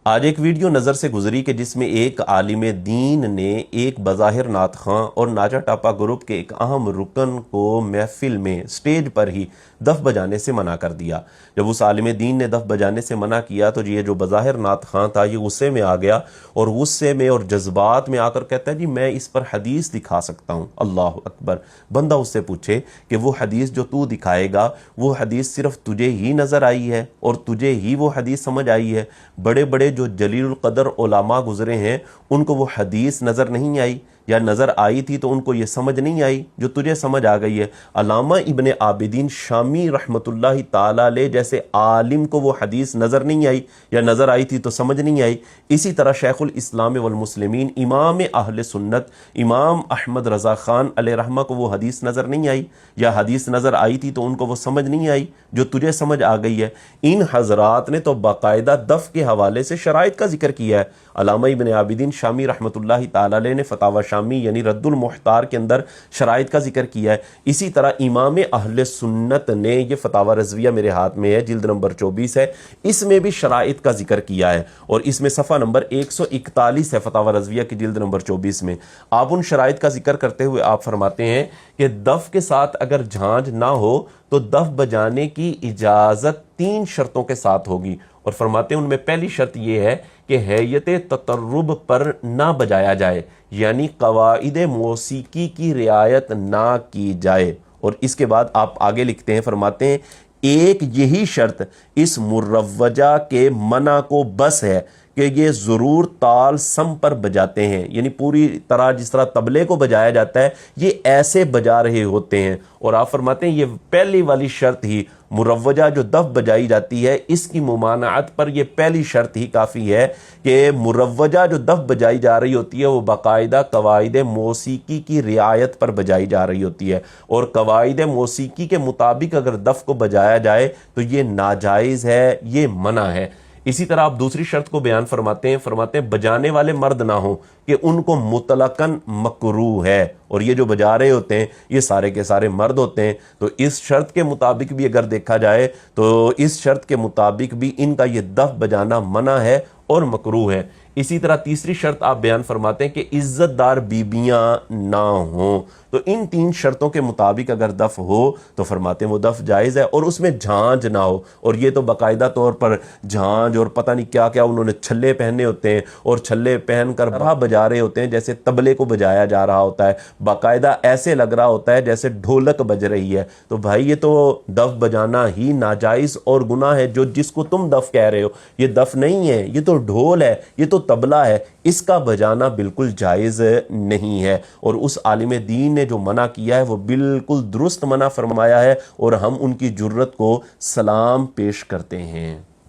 آج ایک ویڈیو نظر سے گزری کہ جس میں ایک عالم دین نے ایک بظاہر نعت خواں اور ناچا ٹاپا گروپ کے ایک اہم رکن کو محفل میں سٹیج پر ہی دف بجانے سے منع کر دیا۔ جب اس عالم دین نے دف بجانے سے منع کیا تو یہ جو بظاہر نعت خواں تھا یہ غصے میں آ گیا اور غصے میں اور جذبات میں آ کر کہتا ہے جی میں اس پر حدیث دکھا سکتا ہوں۔ اللہ اکبر! بندہ اس سے پوچھے کہ وہ حدیث جو تو دکھائے گا وہ حدیث صرف تجھے ہی نظر آئی ہے اور تجھے ہی وہ حدیث سمجھ آئی ہے؟ بڑے بڑے جو جلیل القدر علماء گزرے ہیں ان کو وہ حدیث نظر نہیں آئی، یا نظر آئی تھی تو ان کو یہ سمجھ نہیں آئی جو تجھے سمجھ آ گئی ہے؟ علامہ ابن عابدین شامی رحمۃ اللہ تعالی علیہ جیسے عالم کو وہ حدیث نظر نہیں آئی، یا نظر آئی تھی تو سمجھ نہیں آئی۔ اسی طرح شیخ الاسلام والمسلمین امام اہل سنت امام احمد رضا خان علیہ رحمہ کو وہ حدیث نظر نہیں آئی، یا حدیث نظر آئی تھی تو ان کو وہ سمجھ نہیں آئی جو تجھے سمجھ آ گئی ہے۔ ان حضرات نے تو باقاعدہ دف کے حوالے سے شرائط کا ذکر کیا ہے۔ علامہ ابن عابدین شامی رحمۃ اللہ تعالی علیہ نے فتاوی شامی یعنی رد المحتار کے اندر شرائط کا ذکر کیا ہے۔ اسی طرح امام اہل سنت نے یہ فتاوی رضویہ میرے ہاتھ میں ہے، جلد نمبر 24 ہے، اس میں بھی شرائط کا ذکر کیا ہے اور اس میں صفحہ نمبر 141 ہے فتاوی رضویہ کی جلد نمبر 24 میں۔ آپ ان شرائط کا ذکر کرتے ہوئے آپ فرماتے ہیں کہ دف کے ساتھ اگر جھانج نہ ہو تو دف بجانے کی اجازت 3 شرطوں کے ساتھ ہوگی، اور فرماتے ہیں ان میں پہلی شرط یہ ہے کہ ہیئت تطرب پر نہ بجایا جائے، یعنی قواعد موسیقی کی رعایت نہ کی جائے۔ اور اس کے بعد آپ آگے لکھتے ہیں، فرماتے ہیں ایک یہی شرط اس مروجہ کے منع کو بس ہے کہ یہ ضرور تال سم پر بجاتے ہیں، یعنی پوری طرح جس طرح طبلے کو بجایا جاتا ہے یہ ایسے بجا رہے ہوتے ہیں۔ اور آپ فرماتے ہیں یہ پہلی والی شرط ہی مروجہ جو دف بجائی جاتی ہے اس کی ممانعت پر یہ پہلی شرط ہی کافی ہے کہ مروجہ جو دف بجائی جا رہی ہوتی ہے وہ باقاعدہ قواعد موسیقی کی رعایت پر بجائی جا رہی ہوتی ہے، اور قواعد موسیقی کے مطابق اگر دف کو بجایا جائے تو یہ ناجائز ہے، یہ منع ہے۔ اسی طرح آپ دوسری شرط کو بیان فرماتے ہیں بجانے والے مرد نہ ہوں کہ ان کو مطلقاً مکروہ ہے، اور یہ جو بجا رہے ہوتے ہیں یہ سارے کے سارے مرد ہوتے ہیں، تو اس شرط کے مطابق بھی اگر دیکھا جائے تو اس شرط کے مطابق بھی ان کا یہ دف بجانا منع ہے اور مکروہ ہے۔ اسی طرح تیسری شرط آپ بیان فرماتے ہیں کہ عزت دار بیبیاں نہ ہوں، تو ان 3 شرطوں کے مطابق اگر دف ہو تو فرماتے ہیں وہ دف جائز ہے، اور اس میں جھانج نہ ہو، اور یہ تو باقاعدہ طور پر جھانج اور پتہ نہیں کیا کیا انہوں نے چھلے پہنے ہوتے ہیں اور چھلے پہن کر بجا رہے ہوتے ہیں جیسے طبلے کو بجایا جا رہا ہوتا ہے، باقاعدہ ایسے لگ رہا ہوتا ہے جیسے ڈھولک بج رہی ہے۔ تو بھائی یہ تو دف بجانا ہی ناجائز اور گناہ ہے، جو جس کو تم دف کہہ رہے ہو یہ دف نہیں ہے، یہ تو ڈھول ہے، یہ تو طبلہ ہے، اس کا بجانا بالکل جائز نہیں ہے۔ اور اس عالم دین نے جو منع کیا ہے وہ بالکل درست منع فرمایا ہے، اور ہم ان کی جرت کو سلام پیش کرتے ہیں۔